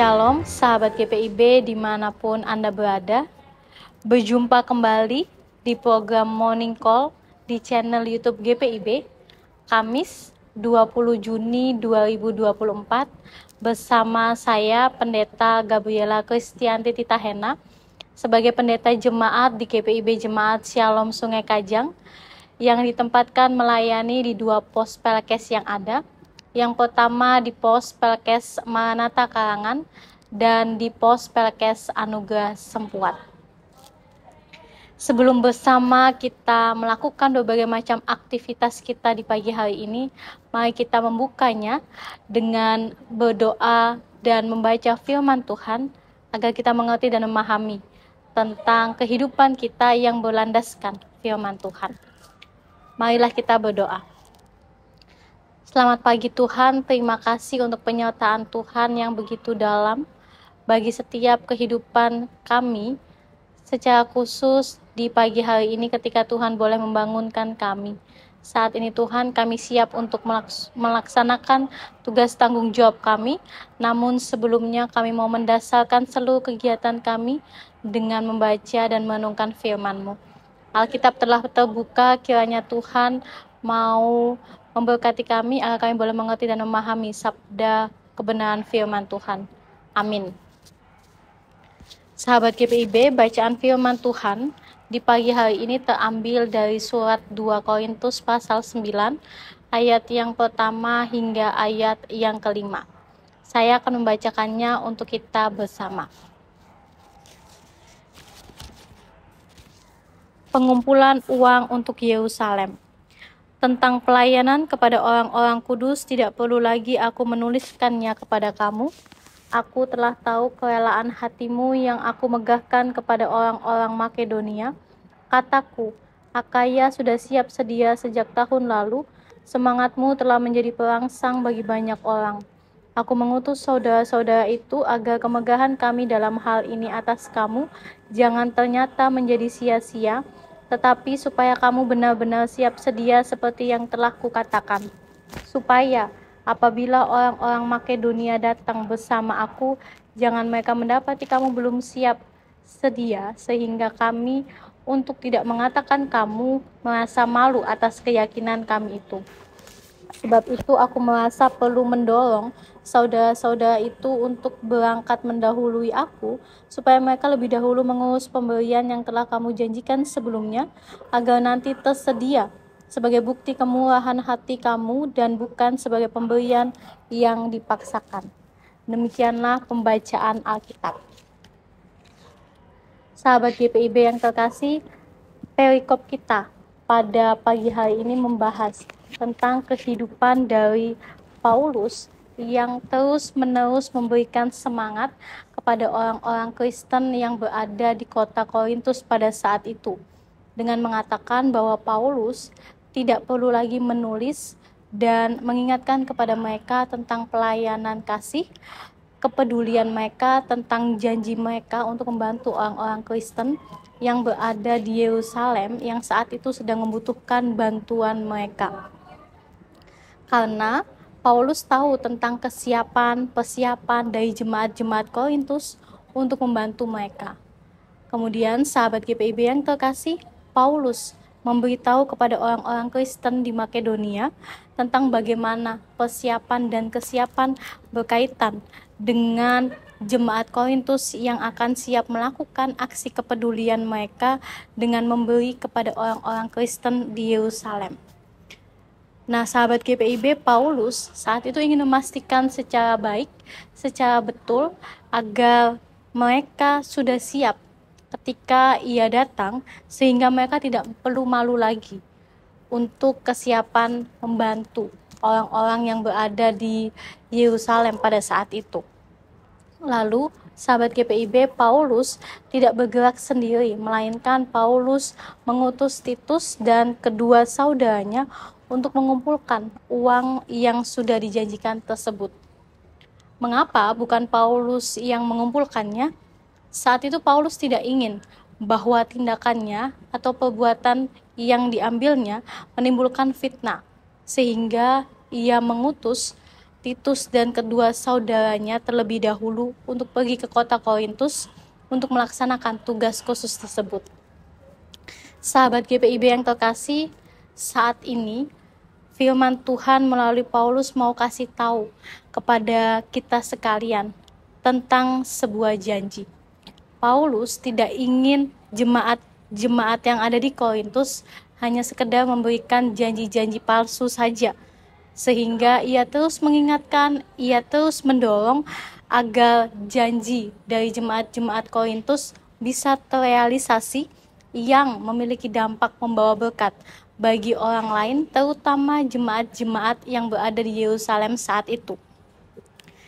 Shalom sahabat GPIB dimanapun Anda berada. Berjumpa kembali di program Morning Call di channel YouTube GPIB Kamis 20 Juni 2024 bersama saya Pendeta Gabriela Kristianti Titahena sebagai pendeta jemaat di GPIB Jemaat Shalom Sungai Kajang yang ditempatkan melayani di dua pos Pelkes yang ada. Yang pertama di pos Pelkes Maranatha Karangan dan di pos Pelkes Anugerah Sempuat. Sebelum bersama kita melakukan berbagai macam aktivitas kita di pagi hari ini, mari kita membukanya dengan berdoa dan membaca firman Tuhan agar kita mengerti dan memahami tentang kehidupan kita yang berlandaskan firman Tuhan. Marilah kita berdoa. Selamat pagi Tuhan, terima kasih untuk penyertaan Tuhan yang begitu dalam bagi setiap kehidupan kami, secara khusus di pagi hari ini ketika Tuhan boleh membangunkan kami. Saat ini Tuhan kami siap untuk melaksanakan tugas tanggung jawab kami, namun sebelumnya kami mau mendasarkan seluruh kegiatan kami dengan membaca dan merenungkan firman-Mu. Alkitab telah terbuka, kiranya Tuhan mau memberkati kami agar kami boleh mengerti dan memahami sabda kebenaran firman Tuhan. Amin. Sahabat GPIB, bacaan firman Tuhan di pagi hari ini terambil dari surat 2 Korintus pasal 9 ayat yang pertama hingga ayat yang kelima. Saya akan membacakannya untuk kita bersama. Pengumpulan uang untuk Yerusalem. Tentang pelayanan kepada orang-orang kudus tidak perlu lagi aku menuliskannya kepada kamu. Aku telah tahu kerelaan hatimu yang aku megahkan kepada orang-orang Makedonia. Kataku, Akaya sudah siap sedia sejak tahun lalu. Semangatmu telah menjadi perangsang bagi banyak orang. Aku mengutus saudara-saudara itu agar kemegahan kami dalam hal ini atas kamu jangan ternyata menjadi sia-sia, tetapi supaya kamu benar-benar siap sedia seperti yang telah kukatakan. Supaya apabila orang-orang Makedonia datang bersama aku, jangan mereka mendapati kamu belum siap sedia, sehingga kami untuk tidak mengatakan kamu merasa malu atas keyakinan kami itu. Sebab itu aku merasa perlu mendorong saudara-saudara itu untuk berangkat mendahului aku, supaya mereka lebih dahulu mengurus pemberian yang telah kamu janjikan sebelumnya, agar nanti tersedia sebagai bukti kemurahan hati kamu dan bukan sebagai pemberian yang dipaksakan. Demikianlah pembacaan Alkitab. Sahabat GPIB yang terkasih, perikop kita pada pagi hari ini membahas tentang kehidupan dari Paulus yang terus-menerus memberikan semangat kepada orang-orang Kristen yang berada di kota Korintus pada saat itu, dengan mengatakan bahwa Paulus tidak perlu lagi menulis dan mengingatkan kepada mereka tentang pelayanan kasih, kepedulian mereka tentang janji mereka untuk membantu orang-orang Kristen yang berada di Yerusalem yang saat itu sedang membutuhkan bantuan mereka. Karena Paulus tahu tentang persiapan dari jemaat-jemaat Korintus untuk membantu mereka. Kemudian sahabat GPIB yang terkasih, Paulus memberitahu kepada orang-orang Kristen di Makedonia tentang bagaimana persiapan dan kesiapan berkaitan dengan jemaat Korintus yang akan siap melakukan aksi kepedulian mereka dengan memberi kepada orang-orang Kristen di Yerusalem. Nah, sahabat GPIB, Paulus saat itu ingin memastikan secara baik, secara betul, agar mereka sudah siap ketika ia datang, sehingga mereka tidak perlu malu lagi untuk kesiapan membantu orang-orang yang berada di Yerusalem pada saat itu. Lalu, sahabat GPIB, Paulus tidak bergerak sendiri, melainkan Paulus mengutus Titus dan kedua saudaranya untuk mengumpulkan uang yang sudah dijanjikan tersebut. Mengapa bukan Paulus yang mengumpulkannya? Saat itu Paulus tidak ingin bahwa tindakannya atau perbuatan yang diambilnya menimbulkan fitnah, sehingga ia mengutus Titus dan kedua saudaranya terlebih dahulu untuk pergi ke kota Korintus untuk melaksanakan tugas khusus tersebut. Sahabat GPIB yang terkasih, saat ini firman Tuhan melalui Paulus mau kasih tahu kepada kita sekalian tentang sebuah janji. Paulus tidak ingin jemaat yang ada di Korintus hanya sekedar memberikan janji-janji palsu saja, sehingga ia terus mengingatkan, ia terus mendorong agar janji dari jemaat-jemaat Korintus bisa terrealisasi yang memiliki dampak membawa berkat bagi orang lain, terutama jemaat-jemaat yang berada di Yerusalem saat itu.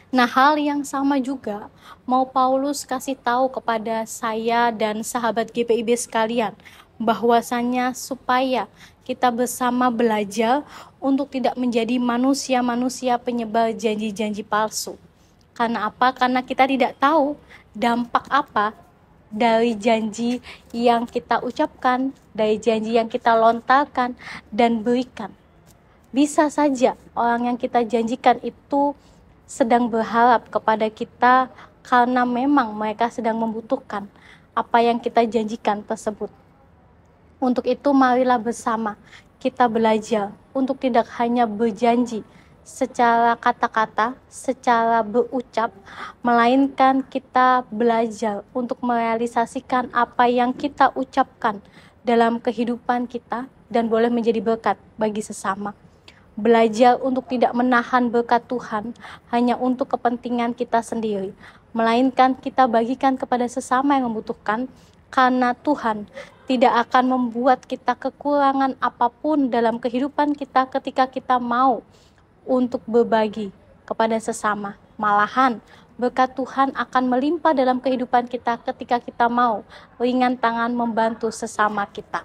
Nah, hal yang sama juga mau Paulus kasih tahu kepada saya dan sahabat GPIB sekalian, bahwasanya supaya kita bersama belajar untuk tidak menjadi manusia-manusia penyebar janji-janji palsu. Karena apa? Karena kita tidak tahu dampak apa dari janji yang kita ucapkan, dari janji yang kita lontarkan dan berikan. Bisa saja orang yang kita janjikan itu sedang berharap kepada kita karena memang mereka sedang membutuhkan apa yang kita janjikan tersebut. Untuk itu marilah bersama kita belajar untuk tidak hanya berjanji secara kata-kata, secara berucap, melainkan kita belajar untuk merealisasikan apa yang kita ucapkan dalam kehidupan kita dan boleh menjadi berkat bagi sesama. Belajar untuk tidak menahan berkat Tuhan hanya untuk kepentingan kita sendiri, melainkan kita bagikan kepada sesama yang membutuhkan, karena Tuhan tidak akan membuat kita kekurangan apapun dalam kehidupan kita ketika kita mau untuk berbagi kepada sesama. Malahan berkat Tuhan akan melimpah dalam kehidupan kita ketika kita mau ringan tangan membantu sesama kita.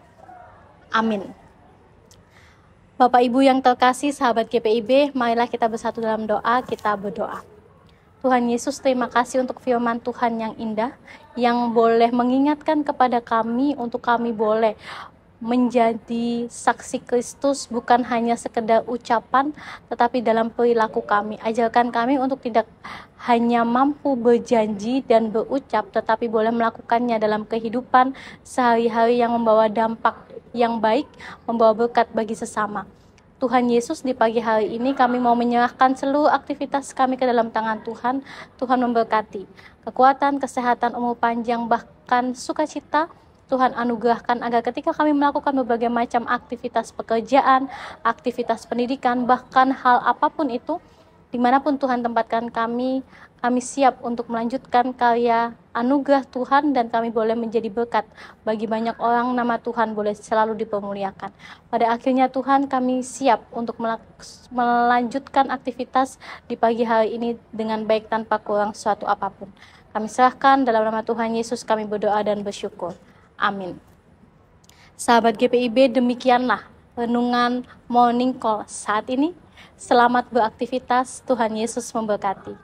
Amin. Bapak Ibu yang terkasih, sahabat GPIB, marilah kita bersatu dalam doa, kita berdoa. Tuhan Yesus, terima kasih untuk firman Tuhan yang indah, yang boleh mengingatkan kepada kami untuk kami boleh menjadi saksi Kristus bukan hanya sekedar ucapan, tetapi dalam perilaku kami. Ajarkan kami untuk tidak hanya mampu berjanji dan berucap, tetapi boleh melakukannya dalam kehidupan sehari-hari yang membawa dampak yang baik, membawa berkat bagi sesama. Tuhan Yesus, di pagi hari ini kami mau menyerahkan seluruh aktivitas kami ke dalam tangan Tuhan. Tuhan memberkati kekuatan, kesehatan, umur panjang, bahkan sukacita. Tuhan anugerahkan agar ketika kami melakukan berbagai macam aktivitas pekerjaan, aktivitas pendidikan, bahkan hal apapun itu, dimanapun Tuhan tempatkan kami siap untuk melanjutkan karya anugerah Tuhan, dan kami boleh menjadi berkat bagi banyak orang. Nama Tuhan boleh selalu dipermuliakan. Pada akhirnya Tuhan, kami siap untuk melanjutkan aktivitas di pagi hari ini dengan baik tanpa kurang suatu apapun. Kami serahkan dalam nama Tuhan Yesus, kami berdoa dan bersyukur. Amin. Sahabat GPIB, demikianlah renungan Morning Call saat ini. Selamat beraktivitas, Tuhan Yesus memberkati.